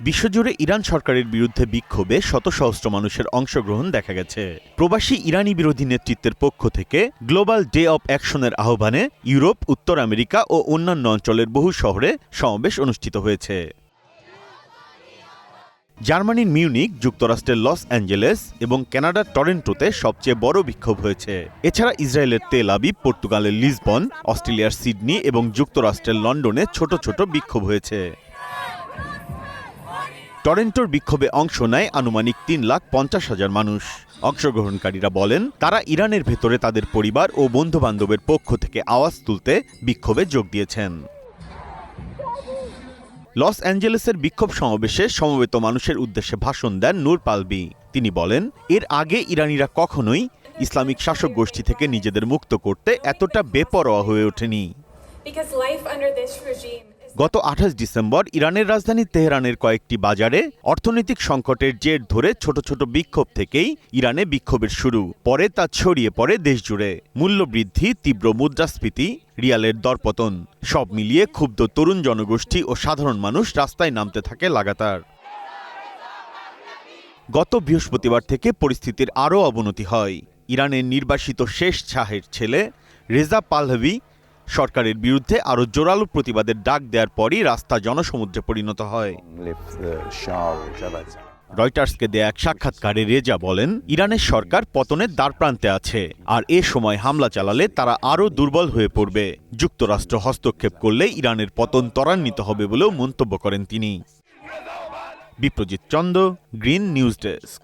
বিশ্বজুড়ে ইরান সরকারের বিরুদ্ধে বিক্ষোভে শত সহস্র মানুষের অংশগ্রহণ দেখা গেছে। প্রবাসী ইরানি বিরোধী নেতৃত্বের পক্ষ থেকে গ্লোবাল ডে অব অ্যাকশনের আহ্বানে ইউরোপ, উত্তর আমেরিকা ও অন্যান্য অঞ্চলের বহু শহরে সমাবেশ অনুষ্ঠিত হয়েছে। জার্মানির মিউনিক, যুক্তরাষ্ট্রের লস অ্যাঞ্জেলেস এবং কানাডার টরেন্টোতে সবচেয়ে বড় বিক্ষোভ হয়েছে। এছাড়া ইসরায়েলের তেল আবিব, পর্তুগালের লিসবন, অস্ট্রেলিয়ার সিডনি এবং যুক্তরাষ্ট্রের লন্ডনে ছোট ছোট বিক্ষোভ হয়েছে। টরেন্টোর বিক্ষোভে অংশ নেয় আনুমানিক 3,50,000 মানুষ। অংশগ্রহণকারীরা বলেন, তারা ইরানের ভেতরে তাদের পরিবার ও বন্ধুবান্ধবের পক্ষ থেকে আওয়াজ তুলতে বিক্ষোভে যোগ দিয়েছেন। লস অ্যাঞ্জেলেসের বিক্ষোভ সমাবেশে সমবেত মানুষের উদ্দেশ্যে ভাষণ দেন নূর পালবি। তিনি বলেন, এর আগে ইরানিরা কখনোই ইসলামিক শাসক গোষ্ঠী থেকে নিজেদের মুক্ত করতে এতটা বেপরোয়া হয়ে ওঠেনি। গত 28 ডিসেম্বর ইরানের রাজধানী তেহরানের কয়েকটি বাজারে অর্থনৈতিক সংকটের জের ধরে ছোট ছোট বিক্ষোভ থেকেই ইরানে বিক্ষোভের শুরু। পরে তা ছড়িয়ে পড়ে দেশজুড়ে। মূল্যবৃদ্ধি, তীব্র মুদ্রাস্ফীতি, রিয়ালের দরপতন সব মিলিয়ে ক্ষুব্ধ তরুণ জনগোষ্ঠী ও সাধারণ মানুষ রাস্তায় নামতে থাকে লাগাতার। গত বৃহস্পতিবার থেকে পরিস্থিতির আরও অবনতি হয়। ইরানের নির্বাসিত শেষ শাহের ছেলে রেজা পাহলভি সরকারের বিরুদ্ধে আরও জোরালো প্রতিবাদের ডাক দেওয়ার পরই রাস্তা জনসমুদ্রে পরিণত হয়। রয়টার্সকে দেয়া এক সাক্ষাৎকারে রেজা বলেন, ইরানের সরকার পতনের দ্বারপ্রান্তে আছে, আর এ সময় হামলা চালালে তারা আরও দুর্বল হয়ে পড়বে। যুক্তরাষ্ট্র হস্তক্ষেপ করলে ইরানের পতন ত্বরান্বিত হবে বলেও মন্তব্য করেন তিনি। Biprajit Chanda, Green News desk.